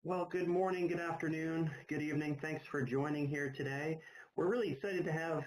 Well, good morning, good afternoon, good evening. Thanks for joining here today. We're really excited to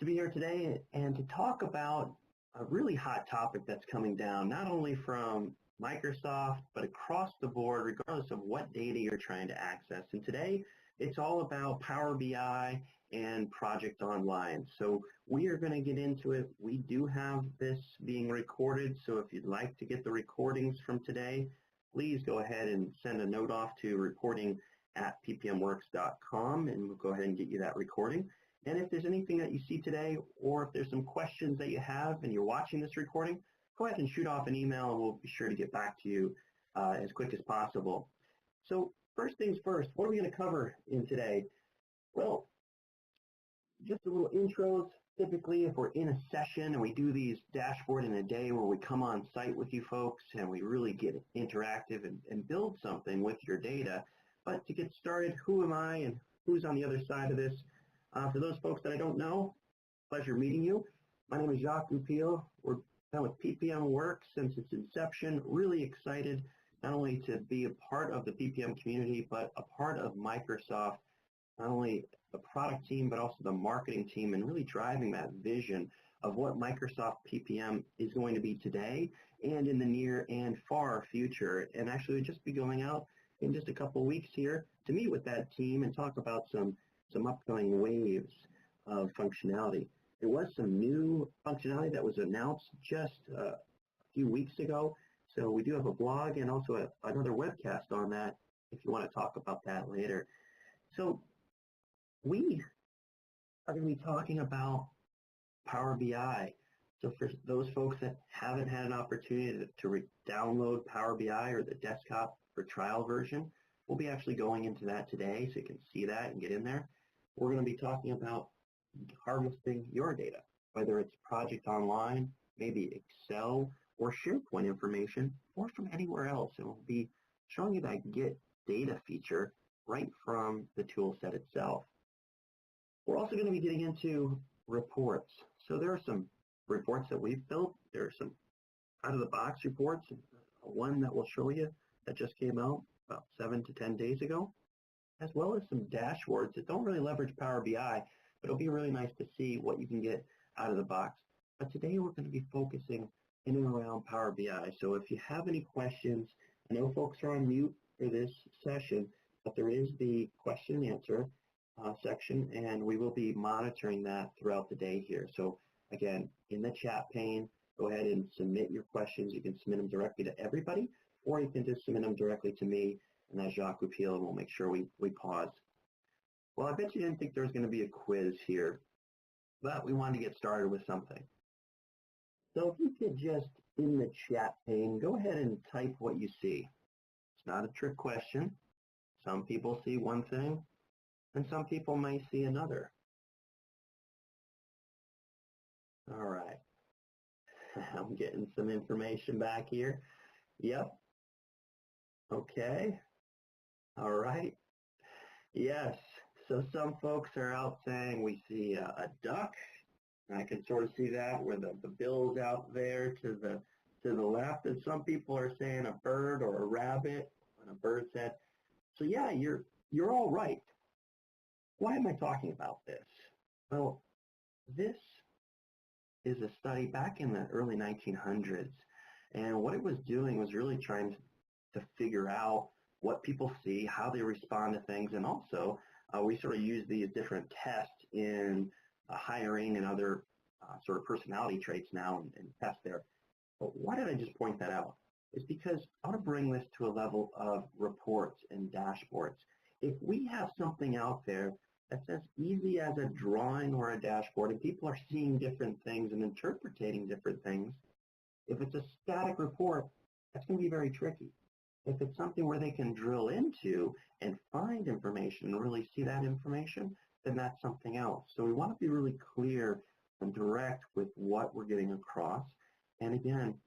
be here today and to talk about a really hot topic that's coming down, not only from Microsoft, but across the board, regardless of what data you're trying to access. And today, it's all about Power BI and Project Online. So we are going to get into it. We do have this being recorded, so if you'd like to get the recordings from today, please go ahead and send a note off to reporting@ppmworks.com, and we'll go ahead and get you that recording. And if there's anything that you see today, or if there's some questions that you have and you're watching this recording, go ahead and shoot off an email and we'll be sure to get back to you as quick as possible. So first things first, what are we going to cover in today? Well, just a little intros. Typically, if we're in a session and we do these dashboard in a day where we come on site with you folks and we really get interactive and build something with your data. But to get started, who am I and who's on the other side of this? For those folks that I don't know, pleasure meeting you. My name is Jacques Goupil. We're been with PPM Works since its inception. Really excited not only to be a part of the PPM community, but a part of Microsoft, not only the product team, but also the marketing team, and really driving that vision of what Microsoft PPM is going to be today and in the near and far future. And actually, we'll just be going out in just a couple of weeks here to meet with that team and talk about some upcoming waves of functionality. There was some new functionality that was announced just a few weeks ago. So we do have a blog and also another webcast on that if you want to talk about that later. So we are going to be talking about Power BI. So for those folks that haven't had an opportunity to download Power BI or the desktop for trial version, we'll be actually going into that today so you can see that and get in there. We're going to be talking about harvesting your data, whether it's Project Online, maybe Excel or SharePoint information, or from anywhere else. And we'll be showing you that Get Data feature right from the tool set itself. We're also going to be getting into reports. So there are some reports that we've built. There are some out-of-the-box reports, one that we'll show you that just came out about 7 to 10 days ago, as well as some dashboards that don't really leverage Power BI, but it'll be really nice to see what you can get out of the box. But today we're going to be focusing in and around Power BI. So if you have any questions, I know folks are on mute for this session, but there is the question and answer section, and we will be monitoring that throughout the day here. So again, in the chat pane, go ahead and submit your questions. You can submit them directly to everybody, or you can just submit them directly to me, and that's Jacques Goupil, and we'll make sure we pause. Well, I bet you didn't think there was going to be a quiz here, but we wanted to get started with something. So if you could just, in the chat pane, go ahead and type what you see. It's not a trick question. Some people see one thing, and some people may see another. All right. I'm getting some information back here. Yep. Okay. All right. Yes. So some folks are out saying we see a duck. I can sort of see that where the bill's out there to the left. And some people are saying a bird or a rabbit on a bird's head. So yeah, you're all right. Why am I talking about this? Well, this is a study back in the early 1900s. And what it was doing was really trying to figure out what people see, how they respond to things, and also we sort of use these different tests in hiring and other sort of personality traits now and tests there. But why did I just point that out? It's because I want to bring this to a level of reports and dashboards. If we have something out there that's as easy as a drawing or a dashboard, and people are seeing different things and interpreting different things, if it's a static report, that's going to be very tricky. If it's something where they can drill into and find information and really see that information, then that's something else. So we want to be really clear and direct with what we're getting across. And again,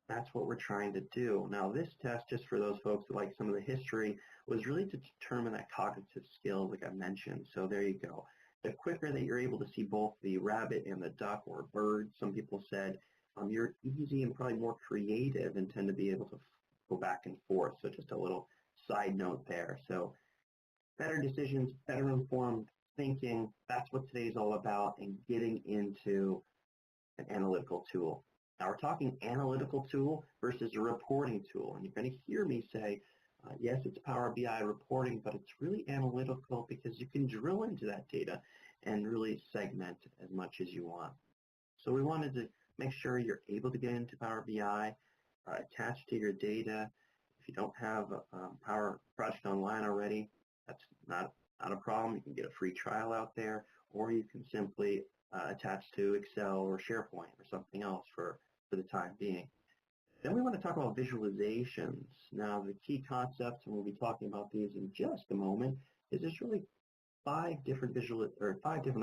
that's what we're trying to do. Now, this test, just for those folks who like some of the history, was really to determine that cognitive skills, like I mentioned. So there you go. The quicker that you're able to see both the rabbit and the duck or bird, some people said, you're easy and probably more creative and tend to be able to go back and forth. So just a little side note there. So better decisions, better informed thinking, that's what today's all about, and getting into an analytical tool. Now we're talking analytical tool versus a reporting tool, and you're going to hear me say, yes, it's Power BI reporting, but it's really analytical because you can drill into that data and really segment as much as you want. So we wanted to make sure you're able to get into Power BI, attach to your data. If you don't have Power Project Online already, that's not a problem. You can get a free trial out there, or you can simply attach to Excel or SharePoint or something else for the time being. Then we want to talk about visualizations. Now, the key concepts, and we'll be talking about these in just a moment, is there's really five different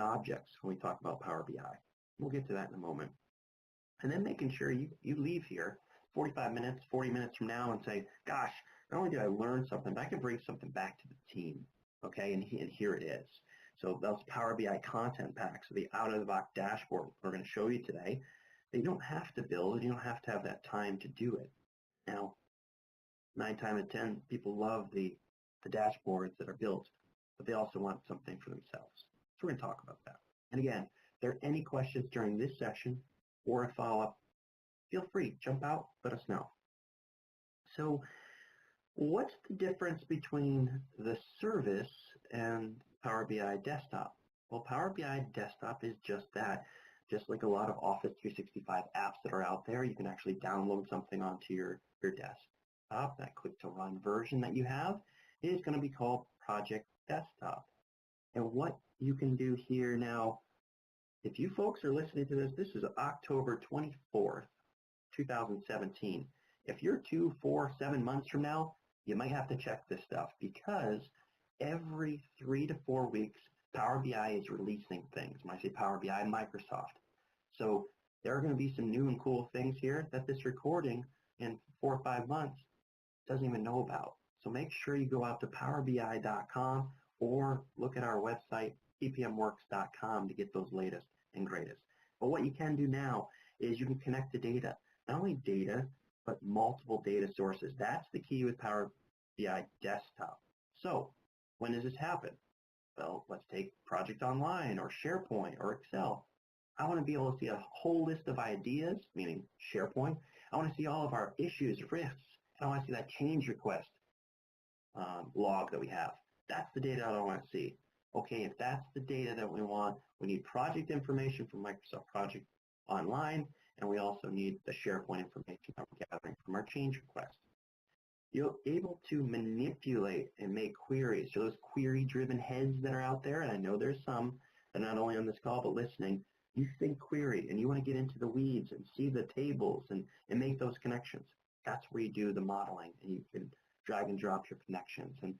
objects when we talk about Power BI. We'll get to that in a moment. And then making sure you leave here 45 minutes, 40 minutes from now and say, gosh, not only did I learn something, but I can bring something back to the team, okay? And here it is. So those Power BI content packs, the out-of-the-box dashboard we're going to show you today, that you don't have to build, you don't have to have that time to do it. Now, 9 times out of 10, people love the dashboards that are built, but they also want something for themselves. So we're going to talk about that. And again, if there are any questions during this section or a follow-up, feel free, jump out, let us know. So what's the difference between the service and Power BI Desktop? Well, Power BI Desktop is just that. Just like a lot of Office 365 apps that are out there, you can actually download something onto your desktop. That click to run version that you have is going to be called Project Desktop. And what you can do here now, if you folks are listening to this is October 24th, 2017. If you're 2, 4, 7 months from now, you might have to check this stuff because every 3 to 4 weeks, Power BI is releasing things. When I say Power BI, Microsoft. So there are going to be some new and cool things here that this recording in 4 or 5 months doesn't even know about. So make sure you go out to powerbi.com or look at our website, ppmworks.com, to get those latest and greatest. But what you can do now is you can connect to data. Not only data, but multiple data sources. That's the key with Power BI Desktop. So when does this happen? Well, let's take Project Online or SharePoint or Excel. I want to be able to see a whole list of ideas, meaning SharePoint. I want to see all of our issues, risks. I want to see that change request log that we have. That's the data I want to see. Okay, if that's the data that we want, we need project information from Microsoft Project Online, and we also need the SharePoint information that we're gathering from our change request. You're able to manipulate and make queries. So those query-driven heads that are out there, and I know there's some that are not only on this call but listening, you think query and you want to get into the weeds and see the tables and make those connections. That's where you do the modeling, and you can drag and drop your connections. And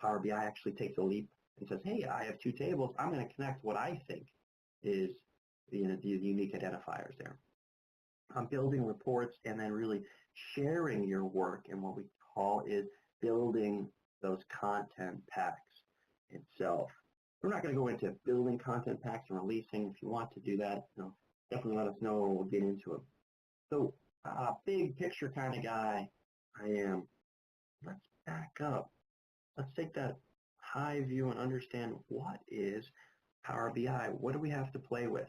Power BI actually takes a leap and says, hey, I have 2 tables. I'm going to connect what I think is the unique identifiers there. I'm building reports and then really sharing your work, and what we call is building those content packs itself. We're not going to go into building content packs and releasing. If you want to do that, definitely let us know and we'll get into it. So big picture kind of guy I am. Let's back up. Let's take that high view and understand what is Power BI. What do we have to play with?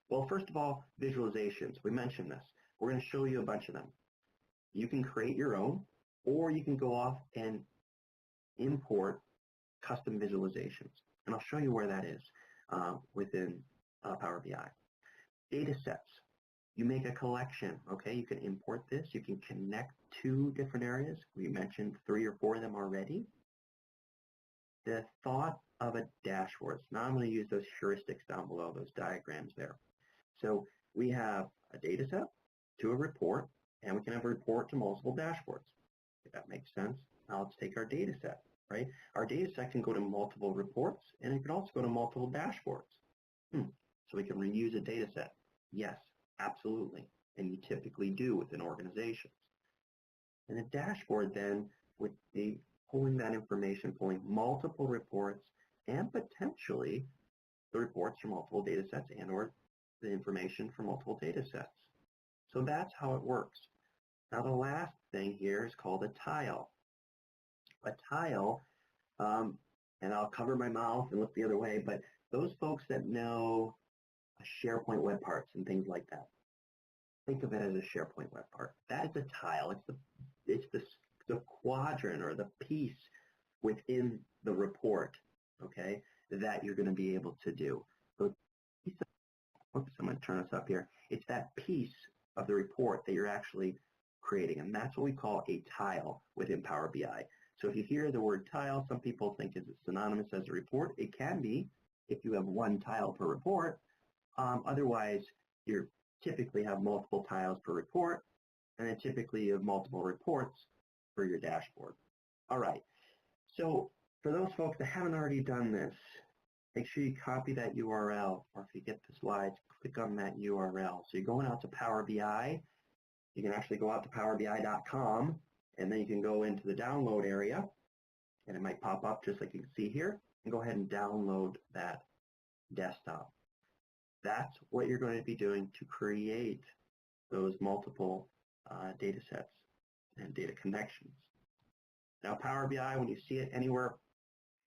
Well, first of all, visualizations. We mentioned this. We're going to show you a bunch of them. You can create your own, or you can go off and import custom visualizations. And I'll show you where that is within Power BI. Data sets. You make a collection, okay? You can import this. You can connect 2 different areas. We mentioned 3 or 4 of them already. The thought of a dashboard. Now I'm going to use those heuristics down below, those diagrams there. So we have a data set to a report, and we can have a report to multiple dashboards. If that makes sense. Now let's take our data set, right? Our data set can go to multiple reports, and it can also go to multiple dashboards. So we can reuse a data set. Yes, absolutely. And you typically do within organizations. And a dashboard then would be pulling that information, pulling multiple reports, and potentially the reports from multiple data sets and or the information from multiple data sets. So that's how it works. Now the last thing here is called a tile. a tile, and I'll cover my mouth and look the other way, but those folks that know SharePoint web parts and things like that, think of it as a SharePoint web part. That is a tile. It's the quadrant or the piece within the report, okay, that you're going to be able to do. So, oops, I'm going to turn this up here. It's that piece of the report that you're actually creating, and that's what we call a tile within Power BI. So if you hear the word tile, some people think it's synonymous as a report. It can be if you have one tile per report. Otherwise, you typically have multiple tiles per report, and then typically you have multiple reports for your dashboard. All right, so for those folks that haven't already done this, make sure you copy that URL, or if you get the slides, click on that URL. So you're going out to Power BI. You can actually go out to powerbi.com, and then you can go into the download area, and it might pop up just like you can see here, and go ahead and download that desktop. That's what you're going to be doing to create those multiple data sets and data connections. Now, Power BI, when you see it anywhere,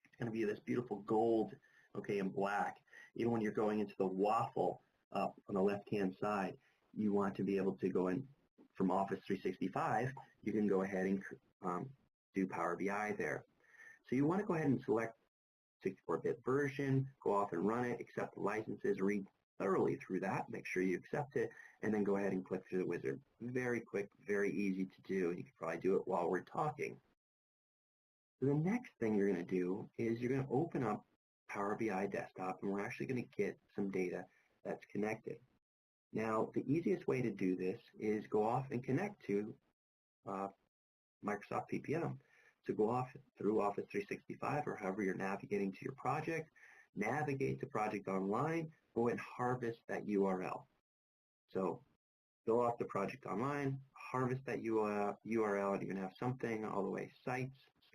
it's going to be this beautiful gold, okay, and black. Even when you're going into the waffle up on the left-hand side, you want to be able to go in from Office 365. You can go ahead and do Power BI there. So you want to go ahead and select 64-bit version, go off and run it, accept the licenses, read thoroughly through that, make sure you accept it, and then go ahead and click through the wizard. Very quick, very easy to do. You can probably do it while we're talking. So the next thing you're going to do is you're going to open up Power BI Desktop, and we're actually going to get some data that's connected. Now, the easiest way to do this is go off and connect to Microsoft PPM. So go off through Office 365 or however you're navigating to your project, navigate to Project Online, go and harvest that URL. So go off to Project Online, harvest that URL, and you're going to have something all the way sites /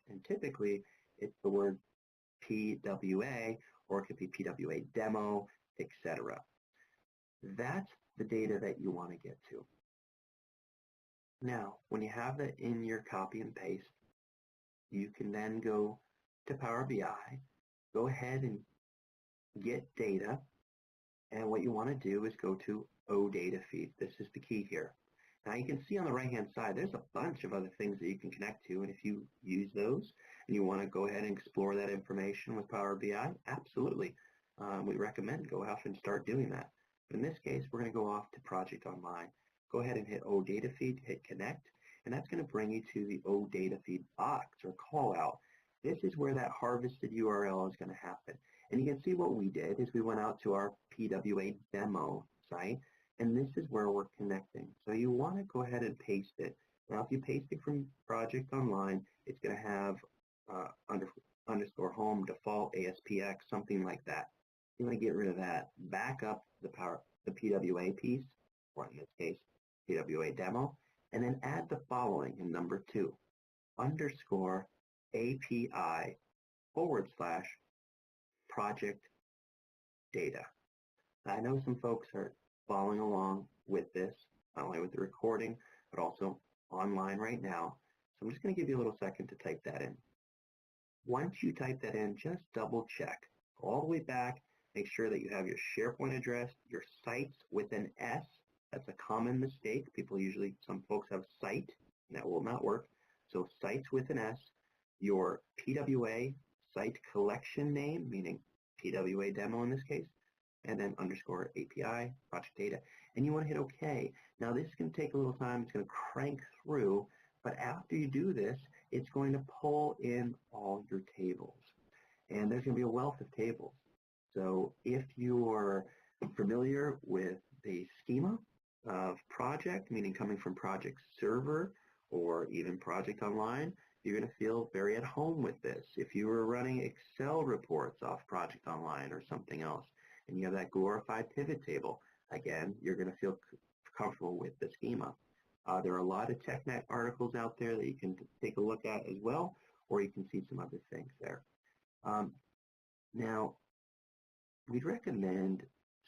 and typically it's the word PWA, or it could be PWA demo, etc. That's the data that you want to get to. Now, when you have that in your copy and paste, you can then go to Power BI, go ahead and get data, and what you want to do is go to OData feed. This is the key here. Now you can see on the right-hand side, there's a bunch of other things that you can connect to, and if you use those and you want to go ahead and explore that information with Power BI, absolutely. We recommend go off and start doing that. But in this case, we're going to go off to Project Online. Go ahead and hit OData feed, hit connect, and that's going to bring you to the OData feed box or call out. This is where that harvested URL is going to happen. And you can see what we did is we went out to our PWA demo site, and this is where we're connecting. So you want to go ahead and paste it. Now, if you paste it from Project Online, it's going to have _home default ASPX, something like that. You want to get rid of that. Back up the PWA piece, or in this case, PWA demo, and then add the following in number 2, _API / project data. Now, I know some folks are following along with this, not only with the recording, but also online right now. So I'm just going to give you a little second to type that in. Once you type that in, just double check. Go all the way back, make sure that you have your SharePoint address, your sites with an S. That's a common mistake. Some folks have site, and that will not work. So sites with an S, your PWA site collection name, meaning PWA demo in this case, and then _API, project data, and you want to hit OK. Now this can take a little time. It's going to crank through, but after you do this, it's going to pull in all your tables. And there's going to be a wealth of tables. So if you're familiar with the schema of project, meaning coming from project server or even Project Online, you're going to feel very at home with this. If you were running Excel reports off Project Online or something else, and you have that glorified pivot table, again, you're going to feel comfortable with the schema. There are a lot of TechNet articles out there that you can take a look at as well, or you can see some other things there. Now, we'd recommend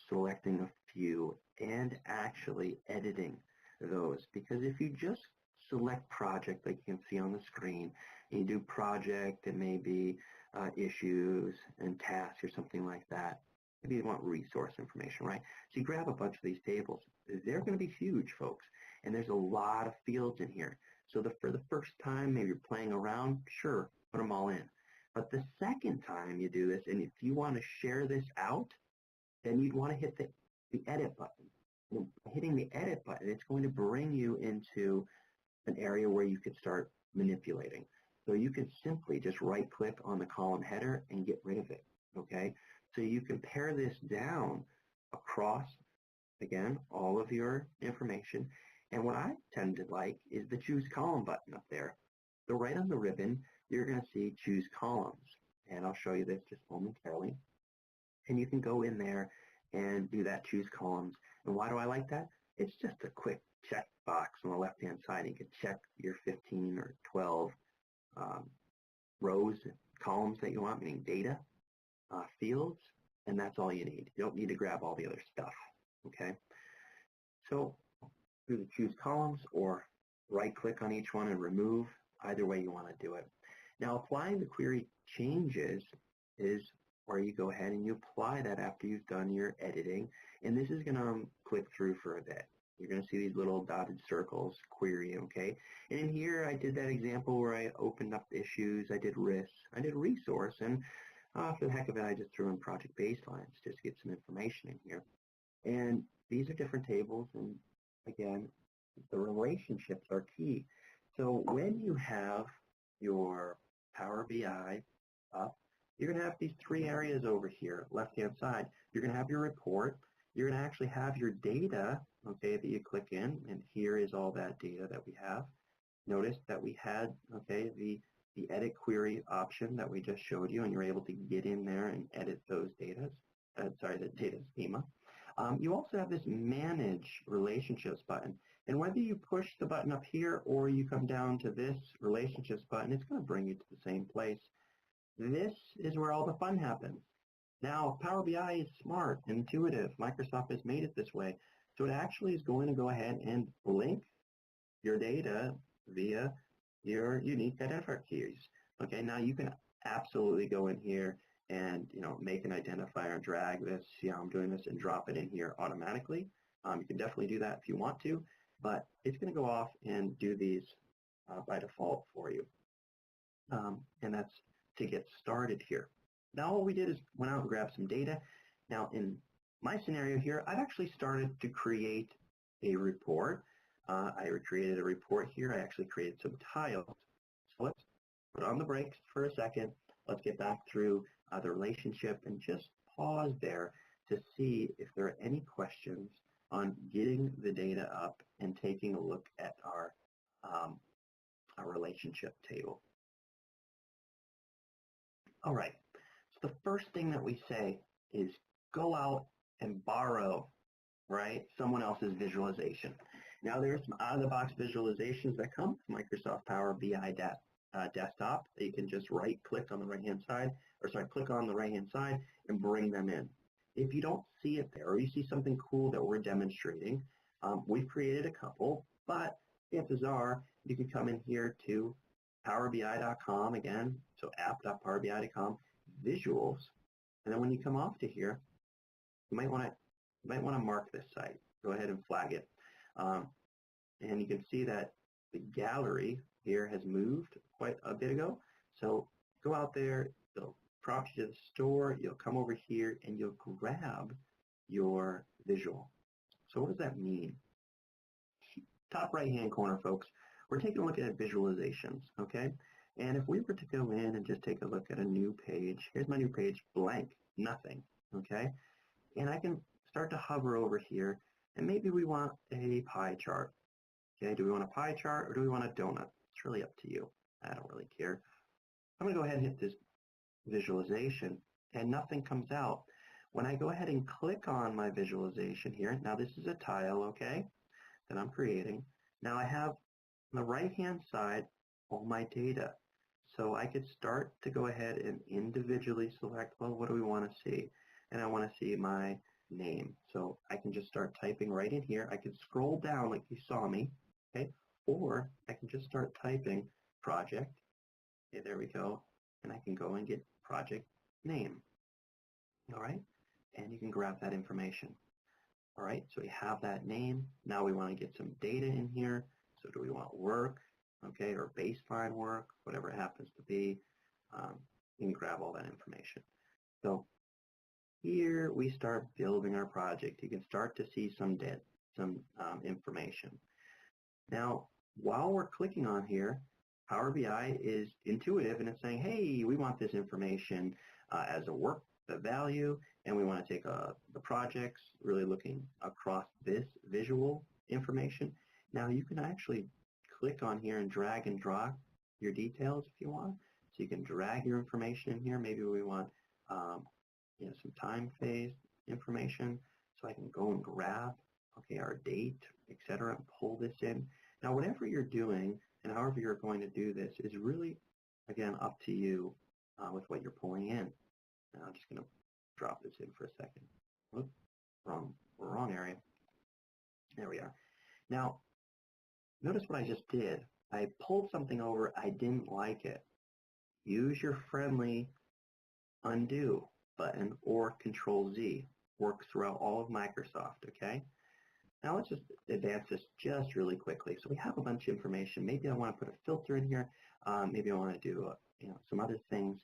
selecting a few and actually editing those, because if you just select project like you can see on the screen, you do project, it may be issues and tasks or something like that. Maybe you want resource information, right? So you grab a bunch of these tables. They're going to be huge, folks, and there's a lot of fields in here. So for the first time, maybe you're playing around, sure, put them all in. But the second time you do this, and if you want to share this out, then you'd want to hit the edit button. And hitting the edit button, it's going to bring you into an area where you could start manipulating. So you can simply just right-click on the column header and get rid of it, okay? So you can pare this down across, again, all of your information. And what I tend to like is the Choose Column button up there. So right on the ribbon, you're going to see Choose Columns. And I'll show you this just momentarily. And you can go in there and do that Choose Columns. And why do I like that? It's just a quick check box on the left-hand side. You can check your 15 or 12 rows, columns that you want, meaning data, fields, and that's all you need. You don't need to grab all the other stuff, okay? So through the Choose Columns or right-click on each one and remove, either way you want to do it. Now applying the query changes is where you go ahead and you apply that after you've done your editing, and this is going to click through for a bit. You're going to see these little dotted circles, query, okay? And in here, I did that example where I opened up issues, I did risks, I did resource, and for the heck of it, I just threw in project baselines just to get some information in here. And these are different tables, and again, the relationships are key. So when you have your Power BI up, you're going to have these three areas over here, left-hand side. You're going to have your report. You're going to actually have your data, okay, that you click in, and here is all that data that we have. Notice that we had, okay, the edit query option that we just showed you, and you're able to get in there and edit those data, the data schema. You also have this Manage Relationships button, and whether you push the button up here or you come down to this Relationships button, it's going to bring you to the same place. This is where all the fun happens. Now, Power BI is smart, intuitive. Microsoft has made it this way. So it actually is going to go ahead and link your data via your unique identifier keys. Okay, now you can absolutely go in here and make an identifier and drag this, see how I'm doing this, and drop it in here automatically. You can definitely do that if you want to, but it's going to go off and do these by default for you. And that's to get started here. Now what we did is went out and grabbed some data. Now in my scenario here, I've actually started to create a report. I created a report here. I actually created some tiles. So let's put on the brakes for a second. Let's get back through the relationship and just pause there to see if there are any questions on getting the data up and taking a look at our relationship table. All right, so the first thing that we say is go out and borrow, right, someone else's visualization. Now there's some out-of-the-box visualizations that come with Microsoft Power BI desktop that you can just right-click on the right-hand side, click on the right-hand side and bring them in. If you don't see it there or you see something cool that we're demonstrating, we've created a couple, but chances are you can come in here to powerbi.com again, so app.powerbi.com, visuals, and then when you come off to here, you might want to mark this site. Go ahead and flag it. And you can see that the gallery here has moved quite a bit ago. So go out there, it'll prompt you to the store, you'll come over here and you'll grab your visual. So what does that mean? Top right-hand corner, folks, we're taking a look at visualizations, okay? And if we were to go in and just take a look at a new page, here's my new page, blank, nothing, okay? And I can start to hover over here, and maybe we want a pie chart. Okay, do we want a pie chart or do we want a donut? It's really up to you. I don't really care. I'm going to go ahead and hit this visualization, and nothing comes out. When I go ahead and click on my visualization here, now this is a tile, okay, that I'm creating. Now I have on the right-hand side all my data. So I could start to go ahead and individually select, well, what do we want to see? And I want to see my name. So I can just start typing right in here. I can scroll down like you saw me, okay? Or I can just start typing project, Okay, there we go. And I can go and get project name. All right, and you can grab that information. All right, so we have that name. Now we want to get some data in here. So do we want work, okay, or baseline work, whatever it happens to be. You can grab all that information. So here we start building our project. You can start to see some information. Now, while we're clicking on here, Power BI is intuitive and it's saying, hey, we want this information as a work value, and we want to take the projects, really looking across this visual information. Now you can actually click on here and drag and drop your details if you want. So you can drag your information in here. Maybe we want some time phase information. So I can go and grab our date, etc., and pull this in. Now whatever you're doing and however you're going to do this is really, again, up to you with what you're pulling in. Now I'm just going to drop this in for a second. Oops, wrong area. There we are. Now, notice what I just did. I pulled something over. I didn't like it. Use your friendly undo button or Control Z. Works throughout all of Microsoft, okay? Now let's just advance this just really quickly. So we have a bunch of information. Maybe I want to put a filter in here. Maybe I want to do some other things.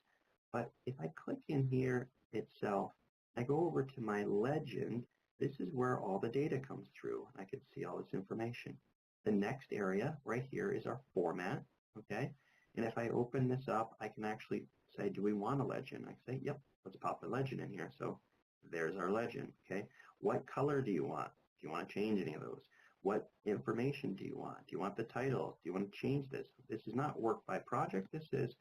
But if I click in here itself, I go over to my legend. This is where all the data comes through. I can see all this information. The next area right here is our format, okay? And if I open this up, I can actually say, do we want a legend? I say, yep, let's pop a legend in here. So there's our legend, okay? What color do you want? Do you want to change any of those? What information do you want? Do you want the title? Do you want to change this? This is not work by project. This is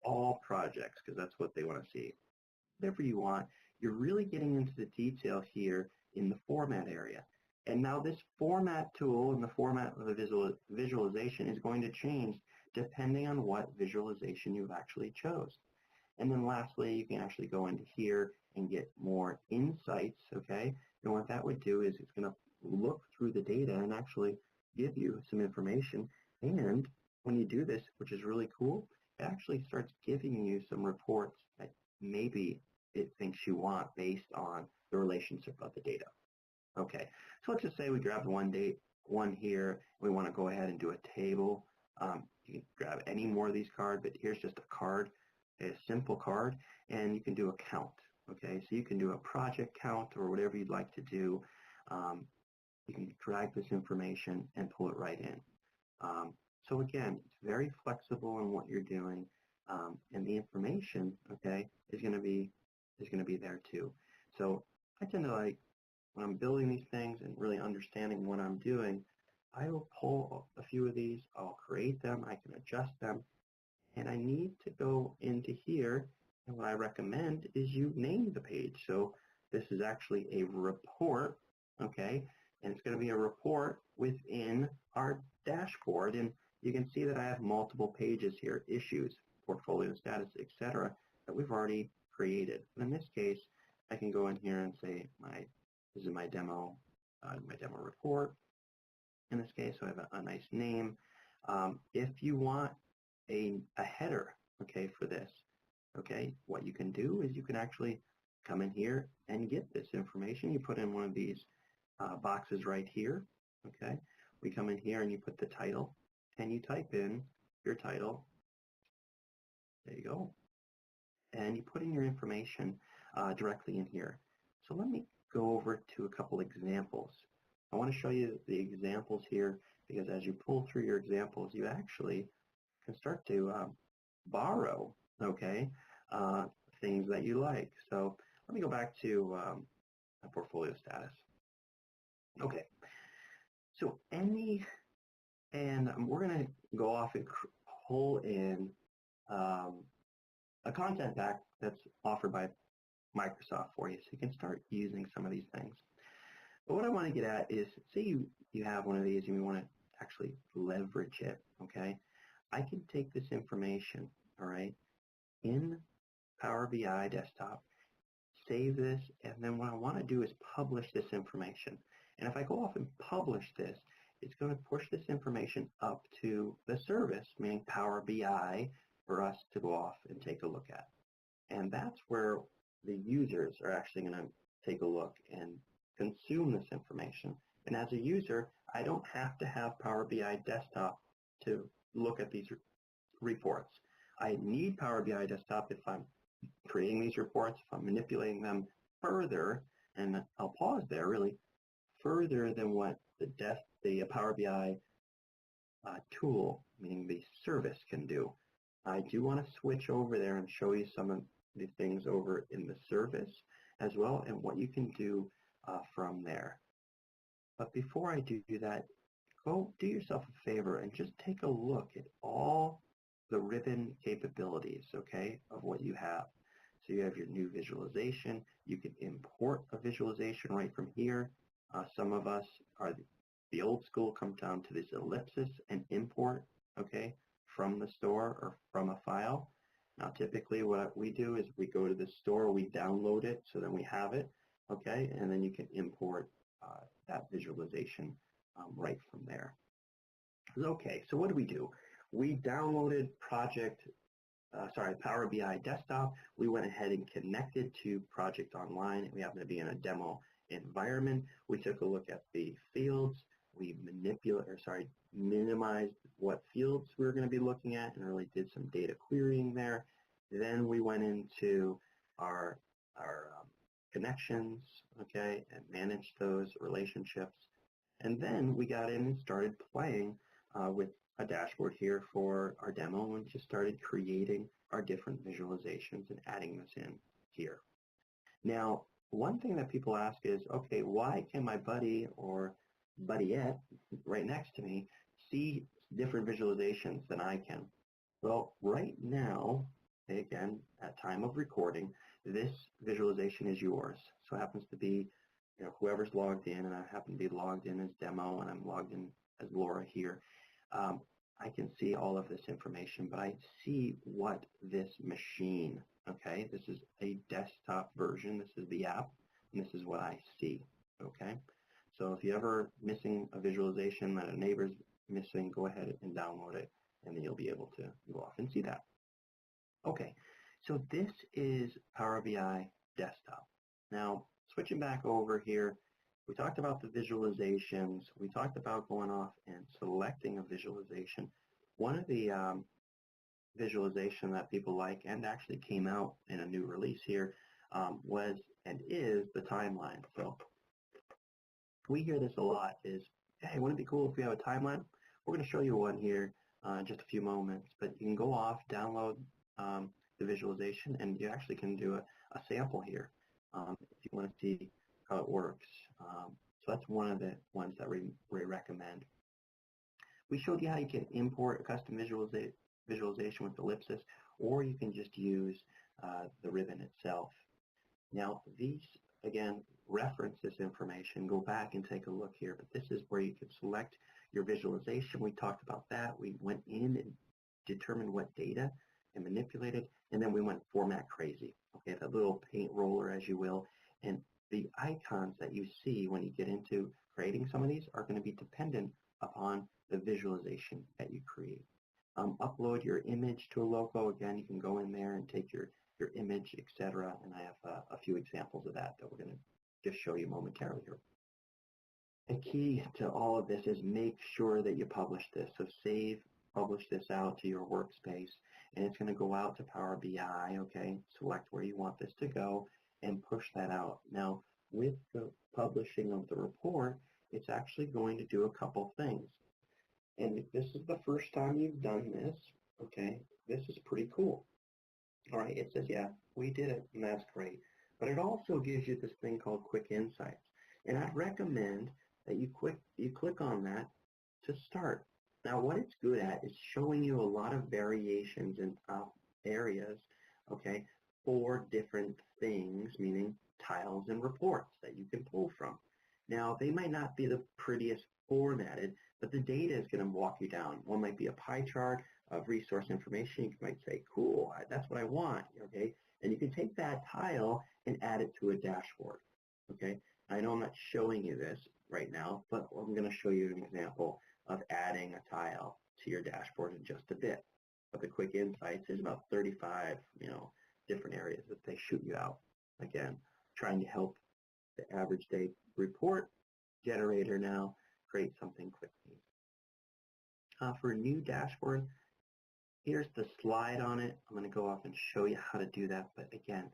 all projects, because that's what they want to see. Whatever you want, you're really getting into the detail here in the format area. And now this format tool and the format of the visualization is going to change depending on what visualization you've actually chose. And then lastly, you can actually go into here and get more insights, okay? And what that would do is it's going to look through the data and actually give you some information. And when you do this, which is really cool, it actually starts giving you some reports that maybe it thinks you want based on the relationship of the data. Okay, so let's just say we grabbed one here. We want to go ahead and do a table. You can grab any more of these cards, but here's just a card, a simple card, and you can do a count. Okay, so you can do a project count or whatever you'd like to do. You can drag this information and pull it right in. So again, it's very flexible in what you're doing, and the information, okay, is going to be there too. So I tend to like, when I'm building these things and really understanding what I'm doing, I will pull a few of these, I'll create them, I can adjust them, and I need to go into here, and what I recommend is you name the page. So this is actually a report, okay, and it's going to be a report within our dashboard, and you can see that I have multiple pages here, issues, portfolio status, etc., that we've already created. And in this case, I can go in here and say this is my demo report. In this case, so I have a nice name. If you want a header, okay, for this, okay, what you can do is you can actually come in here and get this information. You put in one of these boxes right here, okay. We come in here and you put the title, and you type in your title. There you go. And you put in your information directly in here. So let me go over to a couple examples. I want to show you the examples here, because as you pull through your examples, you actually can start to borrow, okay, things that you like. So let me go back to a portfolio status. Okay, so we're going to go off and pull in a content pack that's offered by Microsoft for you, so you can start using some of these things. But what I want to get at is, say you have one of these and you want to actually leverage it, okay? I can take this information, all right, in Power BI desktop, save this, and then what I want to do is publish this information. And if I go off and publish this, it's going to push this information up to the service, meaning Power BI, for us to go off and take a look at. And that's where the users are actually going to take a look and consume this information. And as a user, I don't have to have Power BI Desktop to look at these reports. I need Power BI Desktop if I'm creating these reports, if I'm manipulating them further, and I'll pause there really, further than what the Power BI tool, meaning the service, can do. I do want to switch over there and show you some of the things over in the service as well and what you can do from there. But before I do that, go do yourself a favor and just take a look at all the ribbon capabilities, okay, of what you have. So you have your new visualization. You can import a visualization right from here. Some of us are the old school, come down to this ellipsis and import, okay, from the store or from a file. Now typically what we do is we go to the store, we download it, so then we have it, okay, and then you can import that visualization right from there. Okay, so what do? We downloaded Power BI Desktop. We went ahead and connected to Project Online. We happen to be in a demo environment. We took a look at the fields. We minimized what fields we were going to be looking at and really did some data querying there. Then we went into our connections, okay, and managed those relationships. And then we got in and started playing with a dashboard here for our demo and just started creating our different visualizations and adding this in here. Now, one thing that people ask is, okay, why can my buddy or buddyette right next to me see different visualizations than I can? Well, right now, again, at time of recording, this visualization is yours. So it happens to be, whoever's logged in, and I happen to be logged in as demo, and I'm logged in as Laura here. I can see all of this information, but I see what this machine, okay? This is a desktop version. This is the app, and this is what I see, okay? So if you're ever missing a visualization that a neighbor's missing, go ahead and download it, and then you'll be able to go off and see that. Okay, so this is Power BI Desktop. Now, switching back over here, we talked about the visualizations. We talked about going off and selecting a visualization. One of the visualization that people like and actually came out in a new release here was and is the timeline. So we hear this a lot is, hey, wouldn't it be cool if we have a timeline? We're going to show you one here in just a few moments, but you can go off, download the visualization, and you actually can do a sample here if you want to see how it works. So that's one of the ones that we recommend. We showed you how you can import a custom visualization with ellipsis, or you can just use the ribbon itself. Now these, again, reference this information, go back and take a look here, but this is where you can select your visualization. We talked about that. We went in and determined what data and manipulated, and then we went format crazy, okay, that little paint roller, as you will, and the icons that you see when you get into creating some of these are going to be dependent upon the visualization that you create. Upload your image to a logo. Again, you can go in there and take your image, etc. And I have a few examples of that we're going to just show you momentarily here. A key to all of this is make sure that you publish this. So publish this out to your workspace, and it's going to go out to Power BI, okay? Select where you want this to go and push that out. Now, with the publishing of the report, it's actually going to do a couple things. And if this is the first time you've done this, okay, this is pretty cool. All right, it says, yeah, we did it, and that's great. But it also gives you this thing called Quick Insights. And I'd recommend that you click on that to start. Now, what it's good at is showing you a lot of variations in areas, okay, for different things, meaning tiles and reports that you can pull from. Now, they might not be the prettiest formatted, but the data is going to walk you down. One might be a pie chart of resource information. You might say, cool, that's what I want, okay? And you can take that tile and add it to a dashboard, okay? I know I'm not showing you this right now, but I'm going to show you an example of adding a tile to your dashboard in just a bit. of the quick insights, there's about 35, different areas that they shoot you out. Again, trying to help the average day report generator now create something quickly. For a new dashboard, here's the slide on it. I'm going to go off and show you how to do that. But again,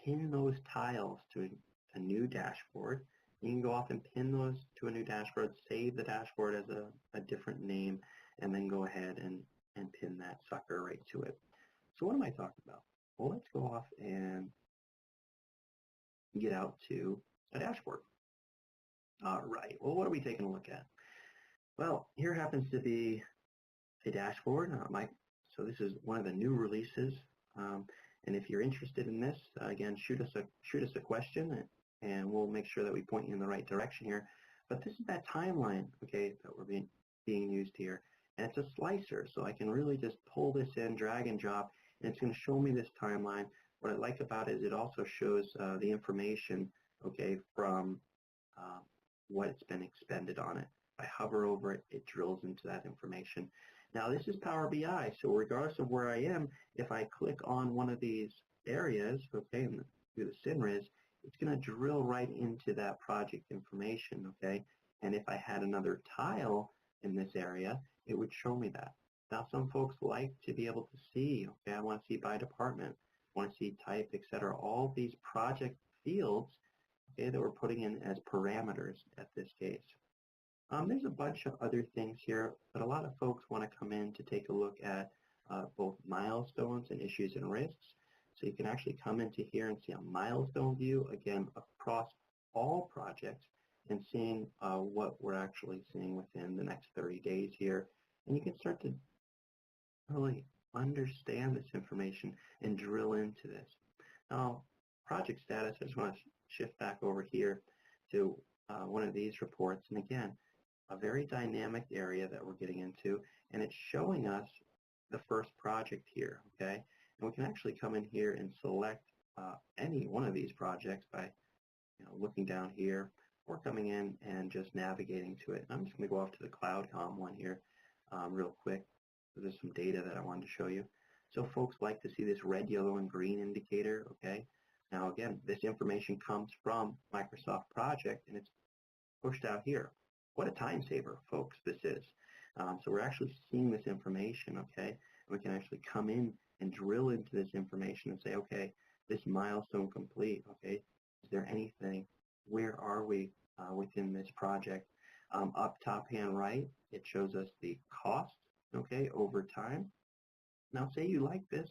pin those tiles to a new dashboard. You can go off and pin those to a new dashboard, save the dashboard as a different name, and then go ahead and pin that sucker right to it. So what am I talking about? Well, let's go off and get out to a dashboard. All right, well, what are we taking a look at? Well, here happens to be a dashboard. So this is one of the new releases. And if you're interested in this, again, shoot us a question, and we'll make sure that we point you in the right direction here. But this is that timeline, okay, that we're being used here. And it's a slicer, so I can really just pull this in, drag and drop, and it's going to show me this timeline. What I like about it is it also shows the information, okay, from what's been expended on it. If I hover over it, it drills into that information. Now this is Power BI, so regardless of where I am, if I click on one of these areas, okay, and do the SynRiz, it's going to drill right into that project information, okay? And if I had another tile in this area, it would show me that. Now some folks like to be able to see, okay, I want to see by department, I want to see type, etc. All these project fields, okay, that we're putting in as parameters at this case. There's a bunch of other things here, but a lot of folks want to come in to take a look at both milestones and issues and risks. So you can actually come into here and see a milestone view, again, across all projects, and seeing what we're actually seeing within the next 30 days here. And you can start to really understand this information and drill into this. Now, project status, I just want to shift back over here to one of these reports. And again, a very dynamic area that we're getting into, and it's showing us the first project here, okay? And we can actually come in here and select any one of these projects by looking down here, or coming in and just navigating to it. I'm just going to go off to the CloudCom one here real quick. There's some data that I wanted to show you. So folks like to see this red, yellow, and green indicator, okay? Now again, this information comes from Microsoft Project, and it's pushed out here. What a time saver, folks, this is. So we're actually seeing this information, okay? And we can actually come in and drill into this information and say, okay, this milestone complete, okay? Is there anything? Where are we within this project? Up top hand right, it shows us the cost, okay, over time. Now say you like this,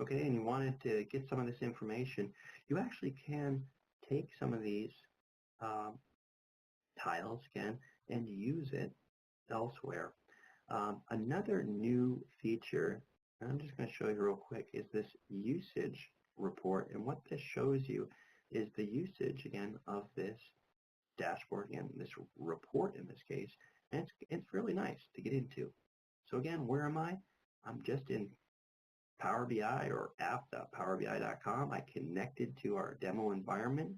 okay, and you wanted to get some of this information, you actually can take some of these tiles again and use it elsewhere. Another new feature, and I'm just going to show you real quick, is this usage report. And what this shows you is the usage, again, of this dashboard, again, this report in this case, and it's really nice to get into. So again, where am I? I'm just in Power BI or app.powerbi.com. I connected to our demo environment,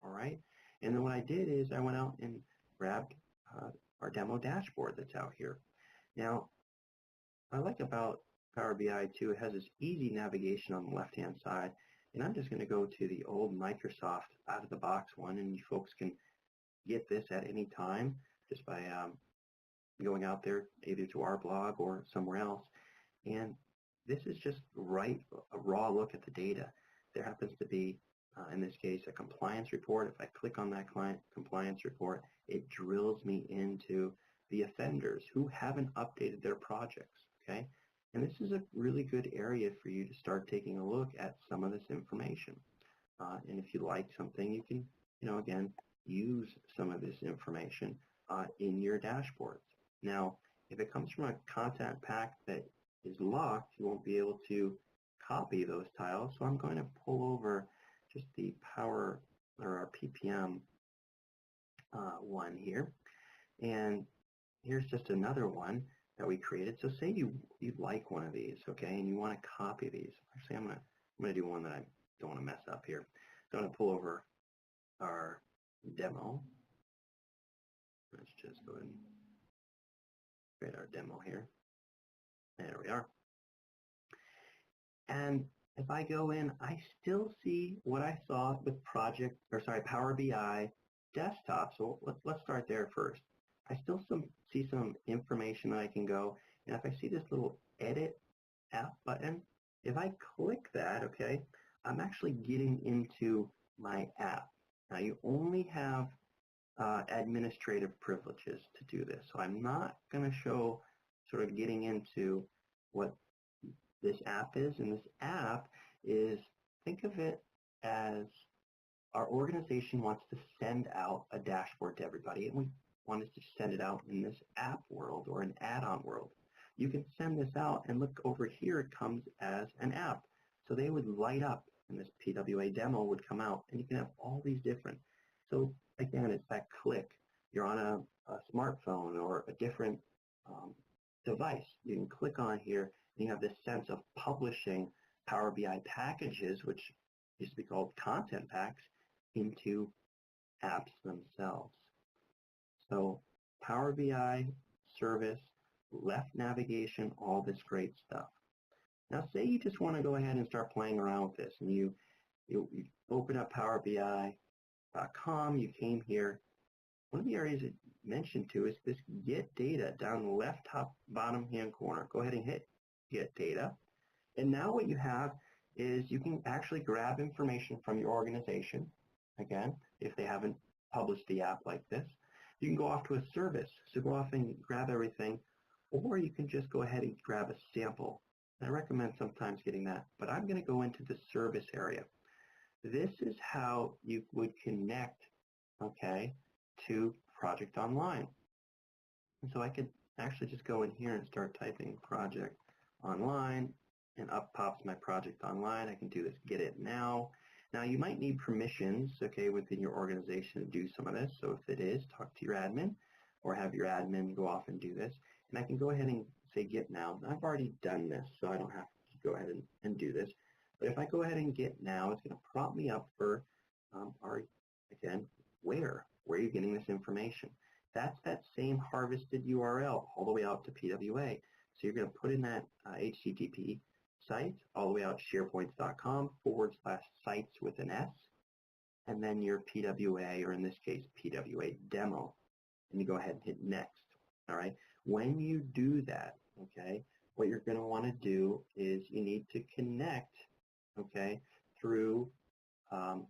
all right? And then what I did is I went out and grabbed our demo dashboard that's out here. Now, what I like about Power BI too, it has this easy navigation on the left-hand side, and I'm just going to go to the old Microsoft out-of-the-box one, and you folks can get this at any time just by going out there either to our blog or somewhere else. And this is just a raw look at the data. There happens to be, in this case, a compliance report. If I click on that client compliance report, it drills me into the offenders who haven't updated their projects, okay? And this is a really good area for you to start taking a look at some of this information. And if you like something, you can, again, use some of this information in your dashboards. Now, if it comes from a content pack that is locked, you won't be able to copy those tiles. So I'm going to pull over just the Power or our PPM one here. And here's just another one that we created. So say you like one of these, okay, and you want to copy these. Actually, I'm going to do one that I don't want to mess up here. So I'm going to pull over our demo. Let's just go ahead and create our demo here. There we are. And if I go in, I still see what I saw with Power BI desktop. So let's start there first. I still see some information that I can go, and if I see this little edit app button, if I click that, okay, I'm actually getting into my app. Now you only have administrative privileges to do this, so I'm not going to show sort of getting into what this app is, and this app is, think of it as our organization wants to send out a dashboard to everybody, and we want to send it out in this app world or an add-on world. You can send this out, and look over here, it comes as an app. So they would light up, and this PWA demo would come out, and you can have all these different. So again, it's that click. You're on a smartphone or a different device. You can click on here, and you have this sense of publishing Power BI packages, which used to be called content packs, into apps themselves. So Power BI, service, left navigation, all this great stuff. Now say you just want to go ahead and start playing around with this, and you open up PowerBI.com, you came here. One of the areas it mentioned to is this get data down the left top bottom hand corner. Go ahead and hit get data. And now what you have is you can actually grab information from your organization. Again, if they haven't published the app like this, you can go off to a service. So go off and grab everything, or you can just go ahead and grab a sample. And I recommend sometimes getting that, but I'm going to go into the service area. This is how you would connect, okay, to Project Online. And so I could actually just go in here and start typing Project Online, and up pops my Project Online. I can do this, get it now. Now you might need permissions, okay, within your organization to do some of this. So if it is, talk to your admin, or have your admin go off and do this. And I can go ahead and say get now. I've already done this, so I don't have to go ahead and do this. But if I go ahead and get now, it's going to prompt me up for again, where are you getting this information? That's that same harvested URL all the way out to PWA. So you're going to put in that HTTP site all the way out sharepoints.com/sites with an S, and then your PWA, or in this case, PWA demo. And you go ahead and hit next. All right. When you do that, okay, what you're going to want to do is you need to connect, okay, through OAuth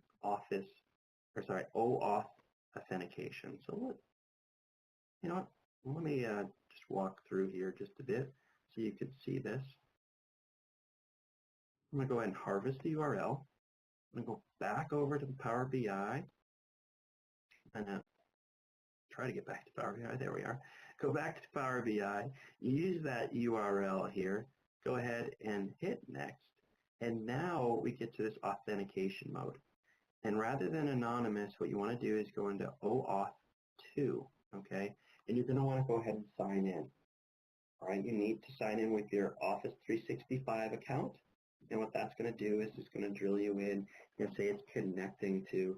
authentication. So you know what? Let me just walk through here just a bit so you can see this. I'm going to go ahead and harvest the URL. I'm going to go back over to the Power BI and try to get back to Power BI. There we are. Go back to Power BI. Use that URL here. Go ahead and hit next. And now we get to this authentication mode. And rather than anonymous, what you want to do is go into OAuth 2, okay? And you're going to want to go ahead and sign in. All right, you need to sign in with your Office 365 account. And what that's going to do is it's going to drill you in and say it's connecting to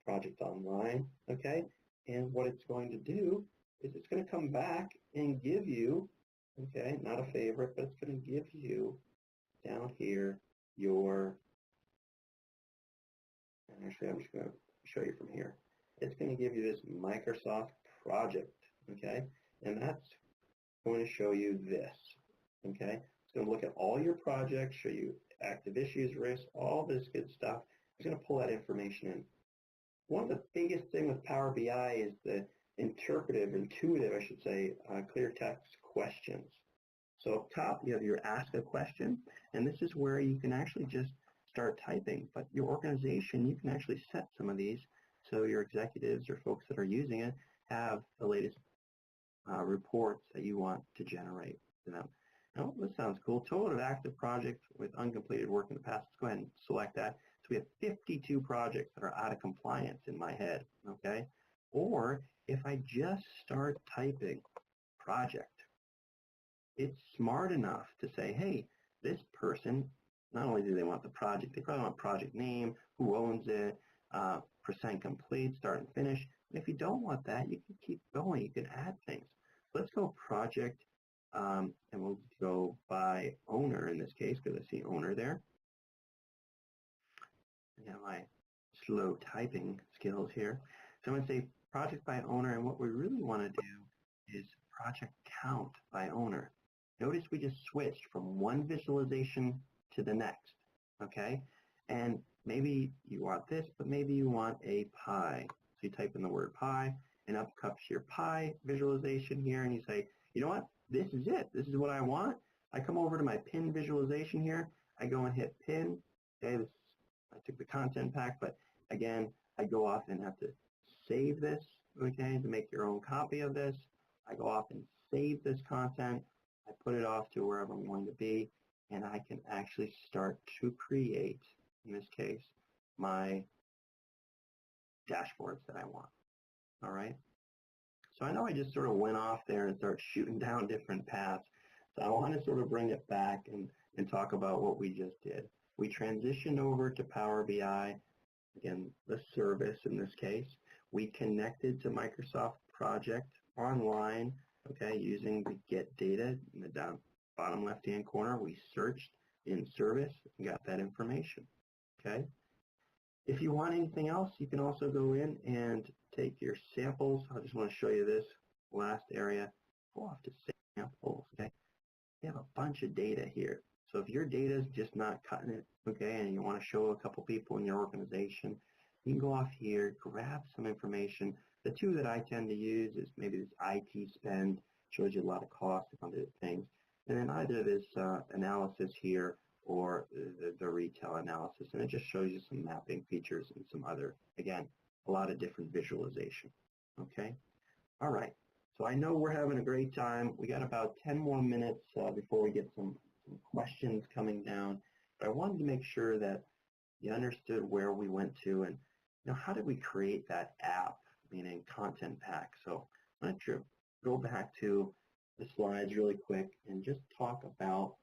Project Online, okay? And what it's going to do is it's going to come back and give you, okay, not a favorite, but it's going to give you down here your, and actually I'm just going to show you from here. It's going to give you this Microsoft project, okay? And that's going to show you this, okay? It's going to look at all your projects, show you active issues, risks, all this good stuff. It's going to pull that information in. One of the biggest things with Power BI is the intuitive, I should say, clear text questions. So up top, you have your ask a question, and this is where you can actually just start typing. But your organization, you can actually set some of these so your executives or folks that are using it have the latest reports that you want to generate to them. Now, this sounds cool. Total active projects with uncompleted work in the past. Let's go ahead and select that. So we have 52 projects that are out of compliance in my head, okay? Or if I just start typing project, it's smart enough to say, hey, this person, not only do they want the project, they probably want project name, who owns it, percent complete, start and finish. And if you don't want that, you can keep going. You can add things. Let's go project and we'll go by owner in this case because I see owner there. I got my slow typing skills here. So I'm going to say project by owner, and what we really want to do is project count by owner. Notice we just switched from one visualization to the next, okay? And maybe you want this, but maybe you want a pie. So you type in the word pie, and up comes your pie visualization here, and you say, you know what? This is it. This is what I want. I come over to my pin visualization here. I go and hit pin. Okay, I took the content pack, but again, I go off and have to save this, okay, to make your own copy of this. I go off and save this content. I put it off to wherever I'm going to be, and I can actually start to create, in this case, my dashboards that I want. All right. So I know I just sort of went off there and started shooting down different paths. So I want to sort of bring it back and talk about what we just did. We transitioned over to Power BI, again, the service in this case. We connected to Microsoft Project online, okay, using the Get Data in the down bottom left-hand corner. We searched in service and got that information, okay? If you want anything else, you can also go in and take your samples. I just want to show you this last area. Go off to samples, okay? We have a bunch of data here. So if your data is just not cutting it, okay, and you want to show a couple people in your organization, you can go off here, grab some information. The two that I tend to use is maybe this IT spend, shows you a lot of costs on the things, and then either this analysis here or the retail analysis, and it just shows you some mapping features and some other, again, a lot of different visualization, okay? All right, so I know we're having a great time. We got about 10 more minutes before we get some questions coming down, but I wanted to make sure that you understood where we went to and how did we create that app, meaning content pack. So I'm going to go back to the slides really quick and just talk about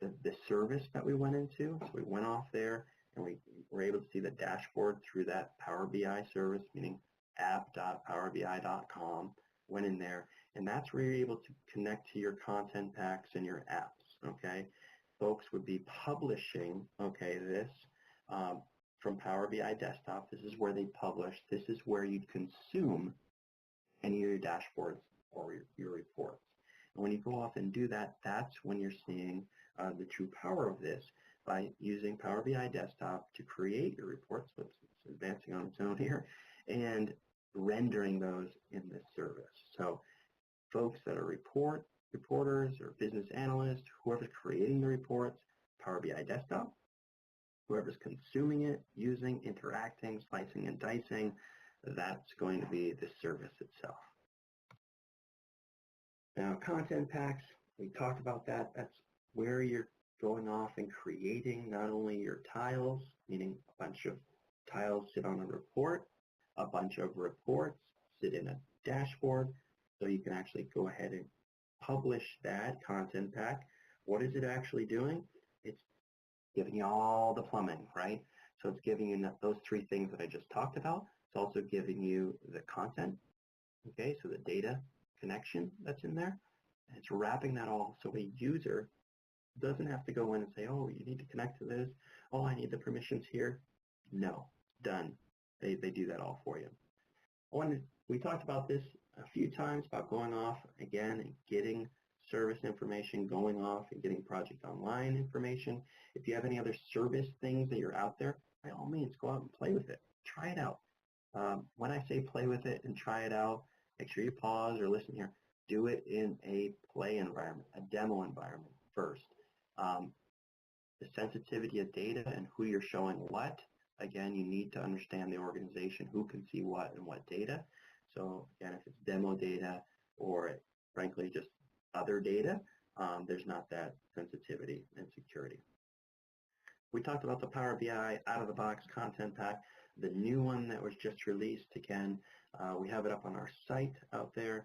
the service that we went into. So we went off there and we were able to see the dashboard through that Power BI service, meaning app.powerbi.com, went in there, and that's where you're able to connect to your content packs and your apps, okay? Folks would be publishing, okay, this from Power BI Desktop. This is where they publish. This is where you'd consume any of your dashboards or your reports. And when you go off and do that, that's when you're seeing the true power of this by using Power BI Desktop to create your reports. So it's advancing on its own here, and rendering those in this service. So folks that are reporters or business analysts, whoever's creating the reports, Power BI Desktop, whoever's consuming it, using, interacting, slicing and dicing, that's going to be the service itself. Now, content packs, we talked about that. That's where you're going off and creating not only your tiles, meaning a bunch of tiles sit on a report, a bunch of reports sit in a dashboard, so you can actually go ahead and publish that content pack. What is it actually doing? It's giving you all the plumbing, right? So it's giving you those three things that I just talked about. It's also giving you the content, okay, so the data connection that's in there. And it's wrapping that all so a user doesn't have to go in and say, oh, you need to connect to this. Oh, I need the permissions here. No, done. They do that all for you. We talked about this a few times about going off again and getting service information, going off and getting project online information. If you have any other service things that you're out there, by all means, go out and play with it. Try it out. When I say play with it and try it out, make sure you pause or listen here. Do it in a play environment, a demo environment first. The sensitivity of data and who you're showing what. Again, you need to understand the organization, who can see what and what data. So again, if it's demo data or frankly just other data, there's not that sensitivity and security. We talked about the Power BI out-of-the-box content pack. The new one that was just released, again, we have it up on our site out there.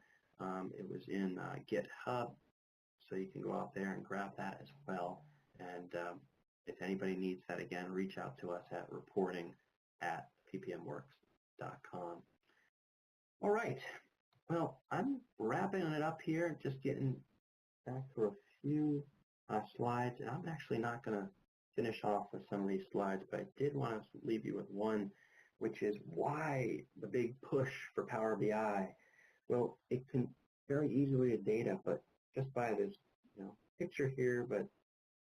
It was in GitHub, so you can go out there and grab that as well. And if anybody needs that, again, reach out to us at reporting@ppmworks.com. All right. Well, I'm wrapping it up here, just getting back through a few slides, and I'm actually not going to finish off with some of these slides, but I did want to leave you with one, which is why the big push for Power BI. Well, it can very easily get data, but just by this picture here, but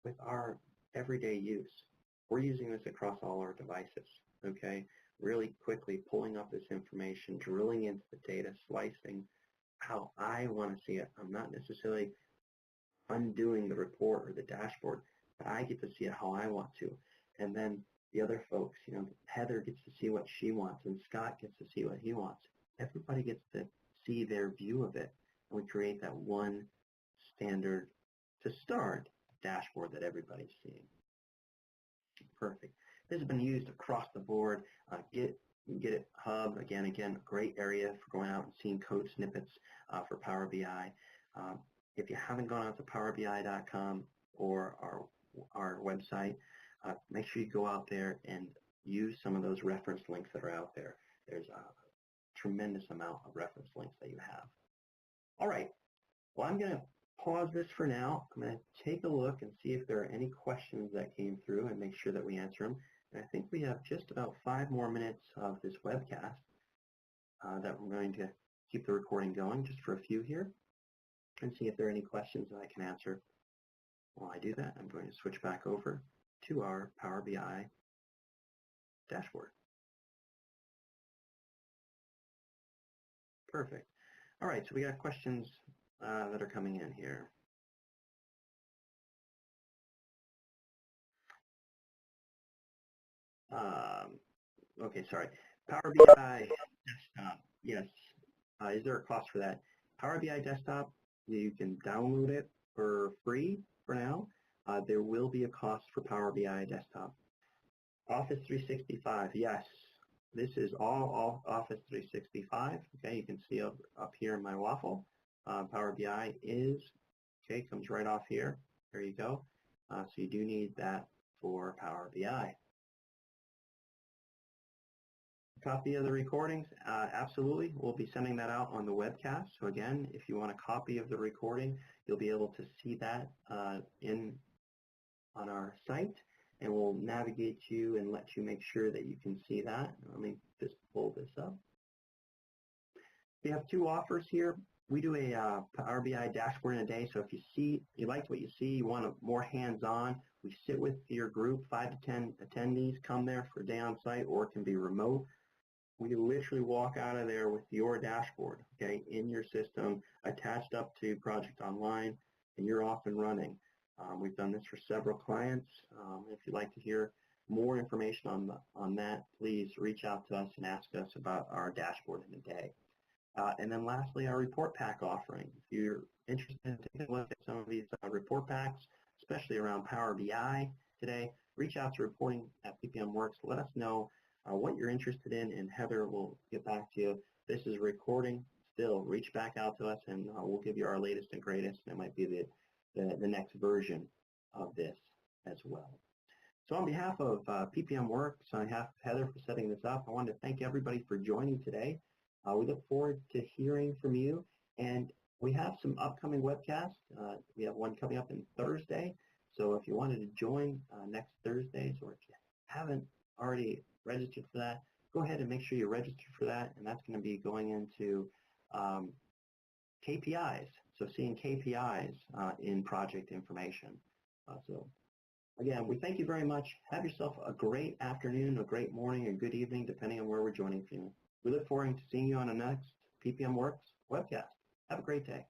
with our everyday use, we're using this across all our devices, okay? Really quickly pulling up this information, drilling into the data, slicing how I want to see it. I'm not necessarily undoing the report or the dashboard, but I get to see it how I want to. And then the other folks, Heather gets to see what she wants, and Scott gets to see what he wants. Everybody gets to see their view of it, and we create that one standard to start dashboard that everybody's seeing. Perfect. This has been used across the board. Get It Hub, again, a great area for going out and seeing code snippets for Power BI. If you haven't gone out to powerbi.com or our website, make sure you go out there and use some of those reference links that are out there. There's a tremendous amount of reference links that you have. All right. Well, I'm going to pause this for now. I'm going to take a look and see if there are any questions that came through and make sure that we answer them. And I think we have just about 5 more minutes of this webcast that we're going to keep the recording going just for a few here and see if there are any questions that I can answer. While I do that, I'm going to switch back over to our Power BI dashboard. Perfect. All right, so we got questions that are coming in here. Okay, sorry. Power BI Desktop, yes. Is there a cost for that? Power BI Desktop, you can download it for free for now. There will be a cost for Power BI Desktop. Office 365, yes. This is all Office 365. Okay, you can see up here in my waffle. Power BI comes right off here. There you go. So you do need that for Power BI. Copy of the recordings, absolutely. We'll be sending that out on the webcast. So again, if you want a copy of the recording, you'll be able to see that on our site, and we'll navigate you and let you make sure that you can see that. Let me just pull this up. We have 2 offers here. We do a Power BI dashboard in a day. So if you liked what you see, you want more hands-on, we sit with your group, 5 to 10 attendees, come there for a day on site, or it can be remote. We literally walk out of there with your dashboard, okay, in your system, attached up to Project Online, and you're off and running. We've done this for several clients. If you'd like to hear more information on that, please reach out to us and ask us about our dashboard in a day. And then lastly, our report pack offering. If you're interested in taking a look at some of these report packs, especially around Power BI today, reach out to reporting at PPM Works. Let us know what you're interested in, and Heather will get back to you. This is recording. Still, reach back out to us, and we'll give you our latest and greatest. And it might be the next version of this as well. So on behalf of PPM Works, on behalf of Heather for setting this up, I wanted to thank everybody for joining today. We look forward to hearing from you, and we have some upcoming webcasts. We have one coming up on Thursday, so if you wanted to join next Thursdays, or if you haven't already registered for that, go ahead and make sure you're registered for that, and that's going to be going into KPIs, so seeing KPIs in project information. So again, we thank you very much. Have yourself a great afternoon, a great morning, a good evening, depending on where we're joining from. We look forward to seeing you on the next PPM Works webcast. Have a great day.